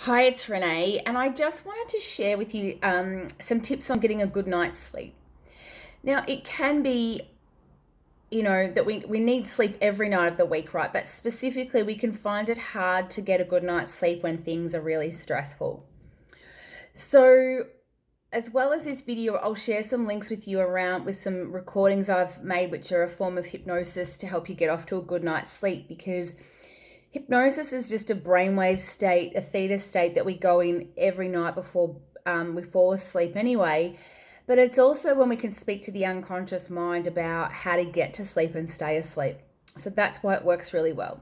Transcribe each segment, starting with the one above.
Hi, it's Renee, and I just wanted to share with you some tips on getting a good night's sleep. Now, it can be, that we need sleep every night of the week, right? But specifically, we can find it hard to get a good night's sleep when things are really stressful. So, as well as this video, I'll share some links with you around with some recordings I've made, which are a form of hypnosis to help you get off to a good night's sleep because hypnosis is just a brainwave state, a theta state that we go in every night before we fall asleep anyway. But it's also when we can speak to the unconscious mind about how to get to sleep and stay asleep. So that's why it works really well.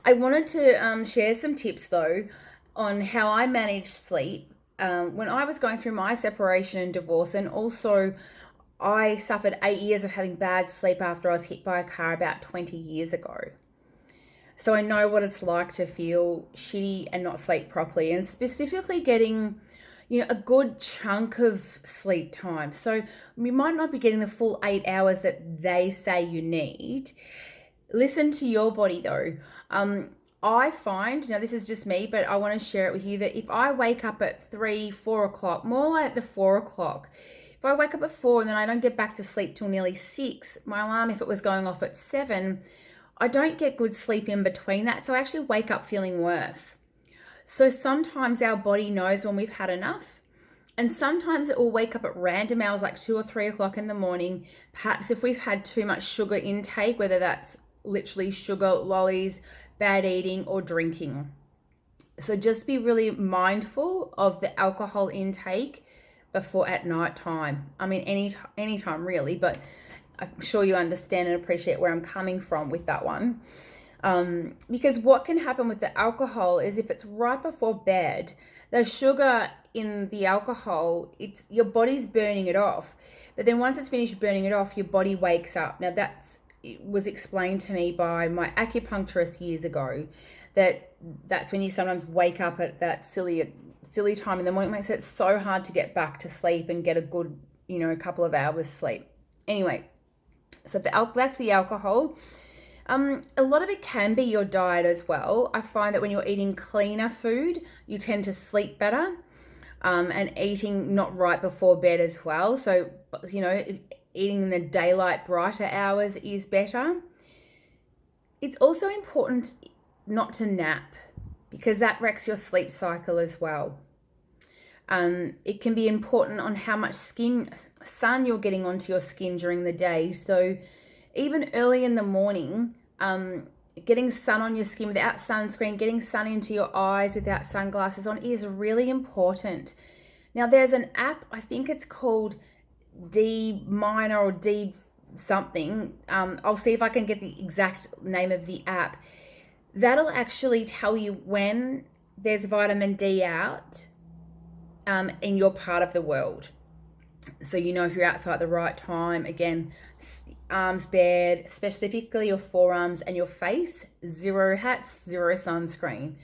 I wanted to share some tips though on how I manage sleep when I was going through my separation and divorce, and also I suffered 8 years of having bad sleep after I was hit by a car about 20 years ago. So I know what it's like to feel shitty and not sleep properly, and specifically getting, a good chunk of sleep time. So you might not be getting the full 8 hours that they say you need. Listen to your body though. I find, now this is just me, but I want to share it with you that if I wake up at 3, 4 o'clock, more like the 4 o'clock, if I wake up at 4 and then I don't get back to sleep till nearly 6, my alarm, if it was going off at 7, I don't get good sleep in between that. So I actually wake up feeling worse. So sometimes our body knows when we've had enough. And sometimes it will wake up at random hours, like 2 or 3 o'clock in the morning. Perhaps if we've had too much sugar intake, whether that's literally sugar, lollies, bad eating, or drinking. So just be really mindful of the alcohol intake before at night time. I mean, any time really, but I'm sure you understand and appreciate where I'm coming from with that one. Because what can happen with the alcohol is if it's right before bed, the sugar in the alcohol, it's your body's burning it off. But then once it's finished burning it off, your body wakes up. Now it was explained to me by my acupuncturist years ago that's when you sometimes wake up at that silly time in the morning. It makes it so hard to get back to sleep and get a good, couple of hours sleep. Anyway, so that's the alcohol. A lot of it can be your diet as well. I find that when you're eating cleaner food, you tend to sleep better, and eating not right before bed as well. So, eating in the daylight, brighter hours is better. It's also important not to nap because that wrecks your sleep cycle as well. It can be important on how much sun you're getting onto your skin during the day. So even early in the morning, getting sun on your skin without sunscreen, getting sun into your eyes without sunglasses on is really important. Now there's an app, I think it's called D Minor or D something. I'll see if I can get the exact name of the app. That'll actually tell you when there's vitamin D out in your part of the world. So if you're outside at the right time. Again, arms bared, specifically your forearms and your face, 0 hats, 0 sunscreen.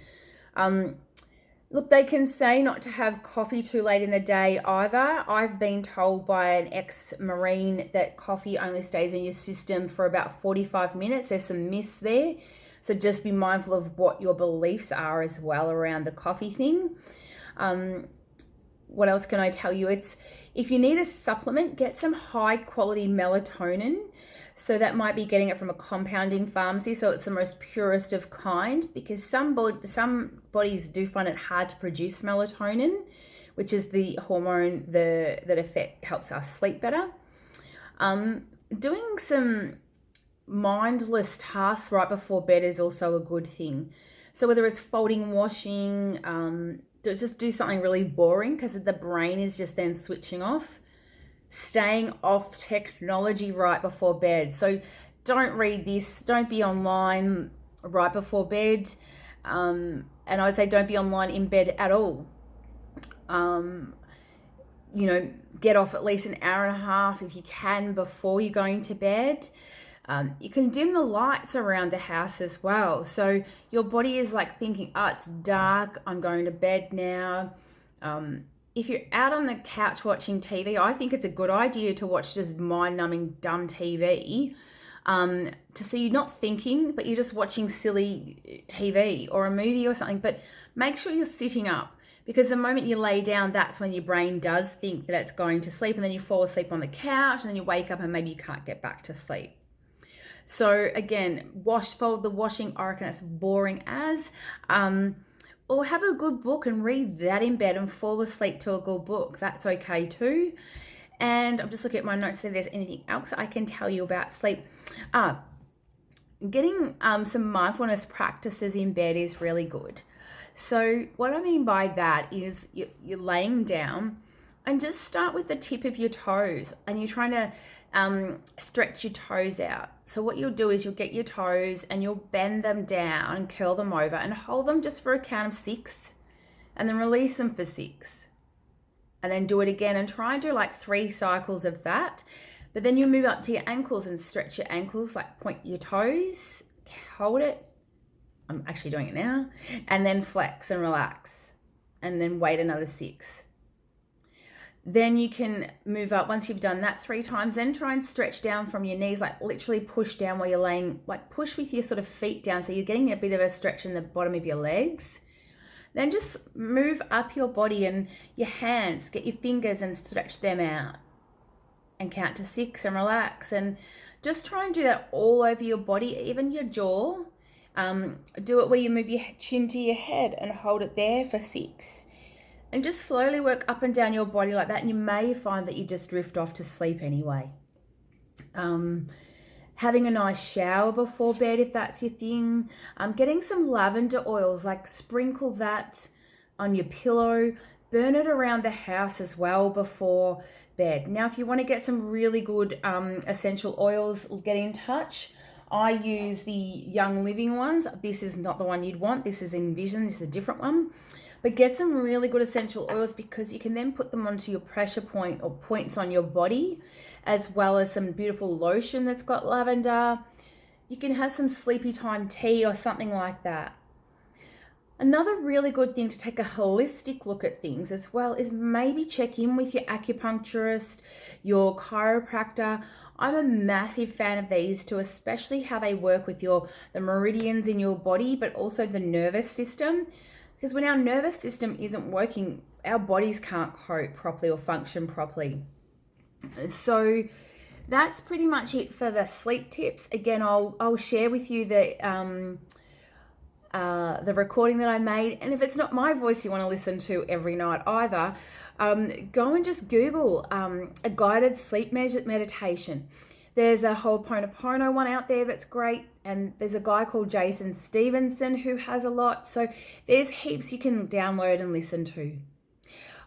Look, they can say not to have coffee too late in the day either. I've been told by an ex-Marine that coffee only stays in your system for about 45 minutes. There's some myths there. So just be mindful of what your beliefs are as well around the coffee thing. What else can I tell you? If you need a supplement, get some high quality melatonin. So that might be getting it from a compounding pharmacy. So it's the most purest of kind, because some bodies do find it hard to produce melatonin, which is the hormone that helps us sleep better. Doing some mindless tasks right before bed is also a good thing. So whether it's folding, washing, just do something really boring because the brain is just then switching off. Staying off technology right before bed. So don't read this, don't be online right before bed. And I would say don't be online in bed at all. Get off at least an hour and a half if you can before you're going to bed. You can dim the lights around the house as well. So your body is like thinking, oh, it's dark, I'm going to bed now. If you're out on the couch watching TV, I think it's a good idea to watch just mind-numbing dumb TV. to see you not thinking, but you're just watching silly TV or a movie or something. But make sure you're sitting up, because the moment you lay down, that's when your brain does think that it's going to sleep, and then you fall asleep on the couch, and then you wake up and maybe you can't get back to sleep. So again, fold the washing. I reckon it's boring as. Or have a good book and read that in bed and fall asleep to a good book. That's okay too. And I'm just looking at my notes, see if there's anything else I can tell you about sleep. Getting some mindfulness practices in bed is really good. So what I mean by that is you're laying down and just start with the tip of your toes, and you're trying to stretch your toes out. So what you'll do is you'll get your toes and you'll bend them down and curl them over and hold them just for a count of 6, and then release them for 6. And then do it again and try and do like 3 cycles of that. But then you move up to your ankles and stretch your ankles, like point your toes, hold it. I'm actually doing it now. And then flex and relax. And then wait another 6. Then you can move up once you've done that 3 times. Then try and stretch down from your knees, like literally push down while you're laying, like push with your sort of feet down. So you're getting a bit of a stretch in the bottom of your legs. Then just move up your body and your hands, get your fingers and stretch them out. And count to 6 and relax. And just try and do that all over your body, even your jaw. Do it where you move your chin to your head and hold it there for 6. And just slowly work up and down your body like that. And you may find that you just drift off to sleep anyway. Having a nice shower before bed, if that's your thing. Getting some lavender oils, like sprinkle that on your pillow. Burn it around the house as well before bed. Now, if you want to get some really good essential oils, get in touch. I use the Young Living ones. This is not the one you'd want. This is Envision. This is a different one. But get some really good essential oils, because you can then put them onto your pressure point or points on your body, as well as some beautiful lotion that's got lavender. You can have some sleepy time tea or something like that. Another really good thing to take a holistic look at things as well is maybe check in with your acupuncturist, your chiropractor. I'm a massive fan of these too, especially how they work with the meridians in your body, but also the nervous system. Because when our nervous system isn't working, our bodies can't cope properly or function properly. So that's pretty much it for the sleep tips. Again, I'll share with you the recording that I made. And if it's not my voice you want to listen to every night either, go and just Google a guided sleep meditation. There's a Ho'oponopono one out there that's great. And there's a guy called Jason Stevenson who has a lot. So there's heaps you can download and listen to.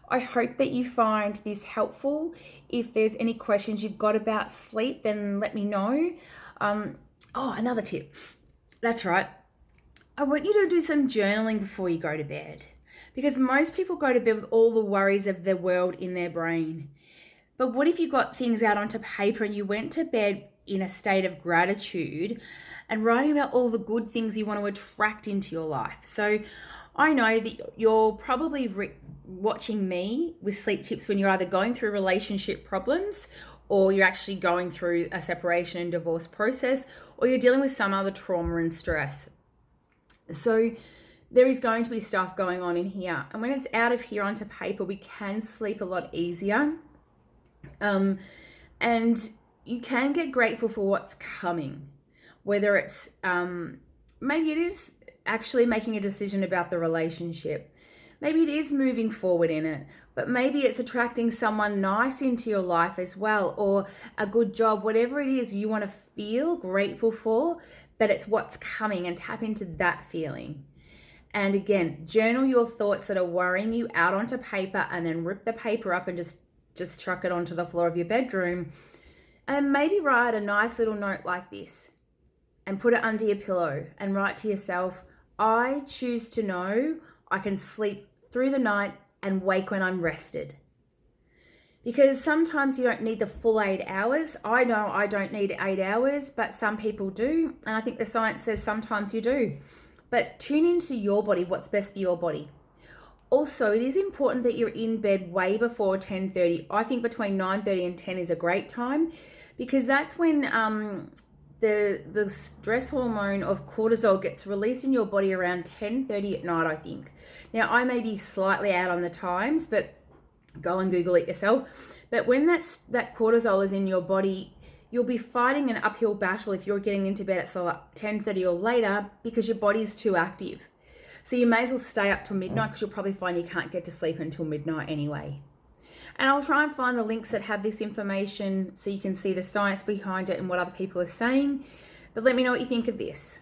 I hope that you find this helpful. If there's any questions you've got about sleep, then let me know. Another tip. That's right. I want you to do some journaling before you go to bed, because most people go to bed with all the worries of the world in their brain. But what if you got things out onto paper and you went to bed in a state of gratitude and writing about all the good things you want to attract into your life? So I know that you're probably watching me with sleep tips when you're either going through relationship problems, or you're actually going through a separation and divorce process, or you're dealing with some other trauma and stress. So there is going to be stuff going on in here. And when it's out of here onto paper, we can sleep a lot easier. And you can get grateful for what's coming, whether it's maybe it is actually making a decision about the relationship. Maybe it is moving forward in it, but maybe it's attracting someone nice into your life as well, or a good job, whatever it is you want to feel grateful for, but it's what's coming, and tap into that feeling. And again, journal your thoughts that are worrying you out onto paper, and then rip the paper up and just chuck it onto the floor of your bedroom. And maybe write a nice little note like this and put it under your pillow and write to yourself, I choose to know I can sleep through the night and wake when I'm rested. Because sometimes you don't need the full 8 hours. I know I don't need 8 hours, but some people do. And I think the science says sometimes you do. But tune into your body, what's best for your body. Also, it is important that you're in bed way before 10:30. I think between 9:30 and 10 is a great time, because that's when the stress hormone of cortisol gets released in your body around 10:30 at night, I think. Now, I may be slightly out on the times, but go and Google it yourself. But when that cortisol is in your body, you'll be fighting an uphill battle if you're getting into bed at 10:30 or later because your body's too active. So you may as well stay up till midnight because you'll probably find you can't get to sleep until midnight anyway. And I'll try and find the links that have this information so you can see the science behind it and what other people are saying. But let me know what you think of this.